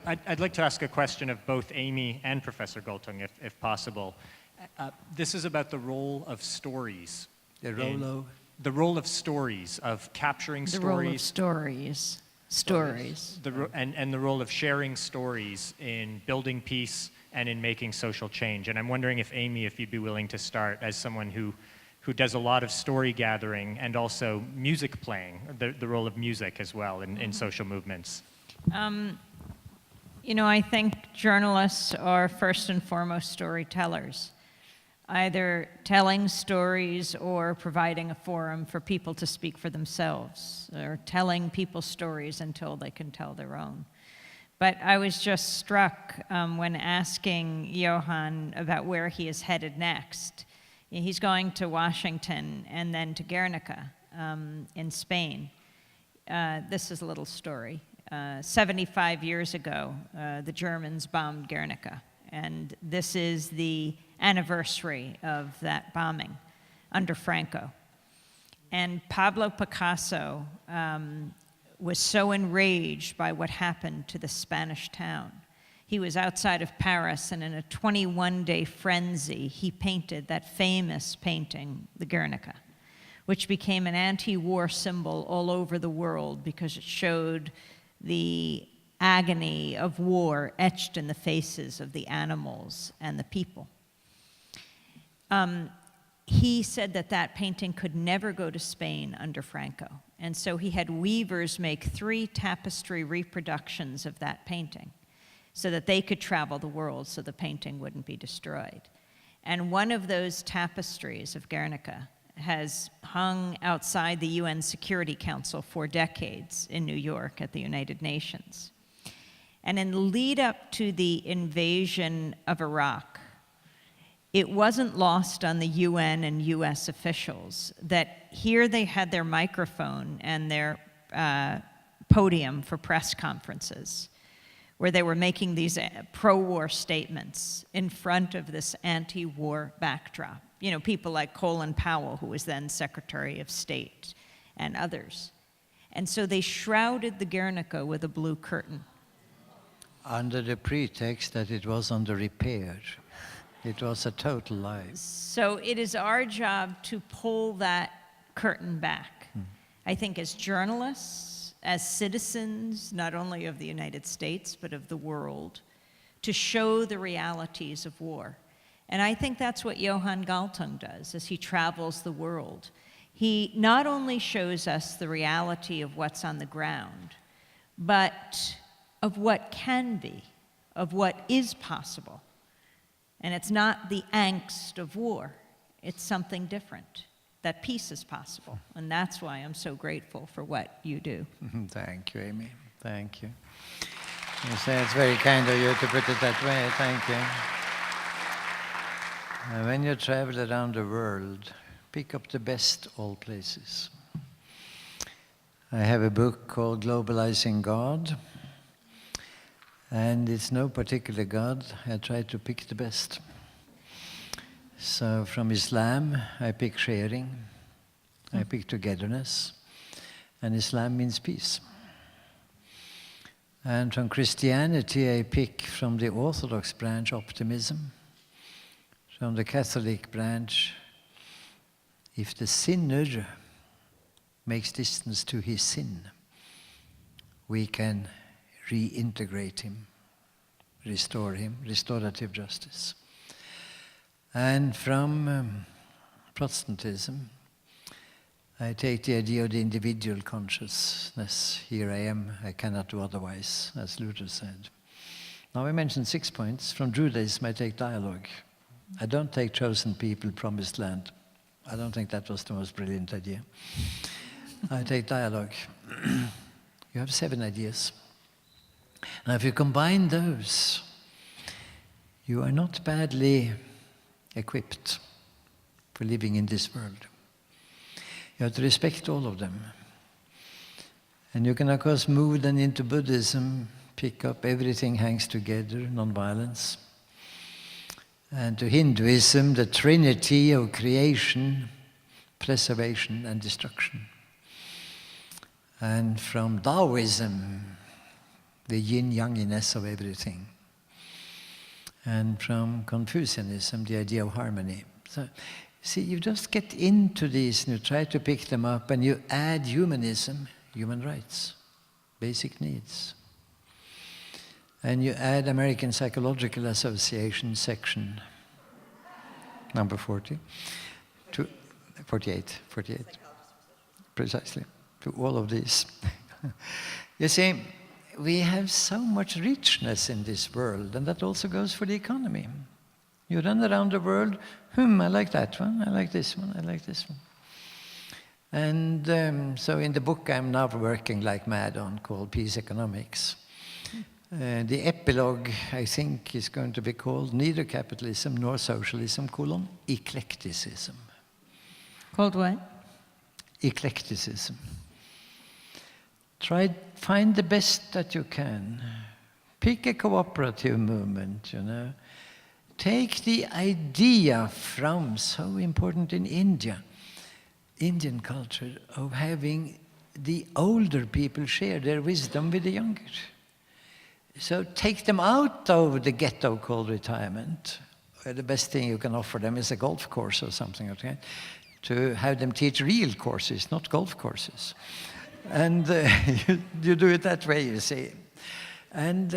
I'd like to ask a question of both Amy and Professor Galtung, if possible. This is about the role of stories. The role of? The role of stories, of capturing stories. The role of stories. Stories. And the role of sharing stories in building peace and in making social change. And I'm wondering if, Amy, if you'd be willing to start as someone who does a lot of story gathering and also music playing, the role of music as well in social movements. You know, I think journalists are first and foremost storytellers, either telling stories or providing a forum for people to speak for themselves, or telling people stories until they can tell their own. But I was just struck when asking Johan about where he is headed next. He's going to Washington and then to Guernica in Spain. This is a little story. 75 years ago, the Germans bombed Guernica, and this is the anniversary of that bombing under Franco. And Pablo Picasso was so enraged by what happened to the Spanish town. He was outside of Paris, and in a 21-day frenzy, he painted that famous painting, the Guernica, which became an anti-war symbol all over the world because it showed the agony of war etched in the faces of the animals and the people. He said that that painting could never go to Spain under Franco. And so he had weavers make 3 tapestry reproductions of that painting so that they could travel the world so the painting wouldn't be destroyed. And one of those tapestries of Guernica has hung outside the UN Security Council for decades in New York at the United Nations. And in the lead up to the invasion of Iraq, it wasn't lost on the UN and US officials that here they had their microphone and their podium for press conferences where they were making these pro-war statements in front of this anti-war backdrop. You know, people like Colin Powell, who was then Secretary of State, and others. And so they shrouded the Guernica with a blue curtain. Under the pretext that it was under repair. It was a total lie. So it is our job to pull that curtain back. I think as journalists, as citizens, not only of the United States, but of the world, to show the realities of war. And I think that's what Johan Galtung does as he travels the world. He not only shows us the reality of what's on the ground, but of what can be, of what is possible. And it's not the angst of war, it's something different, that peace is possible. And that's why I'm so grateful for what you do. Thank you, Amy. Thank you. You say it's very kind of you to put it that way. Thank you. When you travel around the world, pick up the best all places. I have a book called Globalizing God, and it's no particular God. I try to pick the best. So from Islam, I pick sharing, I pick togetherness, and Islam means peace. And from Christianity, I pick from the Orthodox branch optimism. From the Catholic branch, if the sinner makes distance to his sin, we can reintegrate him, restore him, restorative justice. And from Protestantism, I take the idea of the individual consciousness. Here I am, I cannot do otherwise, as Luther said. Now I mentioned 6 points. From Judaism, I take dialogue. I don't take chosen people, promised land. I don't think that was the most brilliant idea. I take dialogue. You have 7 ideas. Now if you combine those, you are not badly equipped for living in this world. You have to respect all of them. And you can of course move then into Buddhism, pick up everything hangs together, non-violence. And to Hinduism, the trinity of creation, preservation, and destruction. And from Taoism, the yin-yanginess of everything. And from Confucianism, the idea of harmony. So, see, you just get into these and you try to pick them up and you add humanism, human rights, basic needs. And you add American Psychological Association section number 40 to 48, precisely, to all of these. You see, we have so much richness in this world, and that also goes for the economy. You run around the world, I like that one, I like this one, I like this one. And so in the book I'm now working like mad on, called Peace Economics, the epilogue, I think, is going to be called Neither Capitalism Nor Socialism, Eclecticism. Called what? Eclecticism. Find the best that you can. Pick a cooperative movement, you know. Take the idea from, so important in India, Indian culture, of having the older people share their wisdom with the younger. So take them out of the ghetto called retirement. The best thing you can offer them is a golf course or something, okay? To have them teach real courses, not golf courses. And you do it that way, you see. And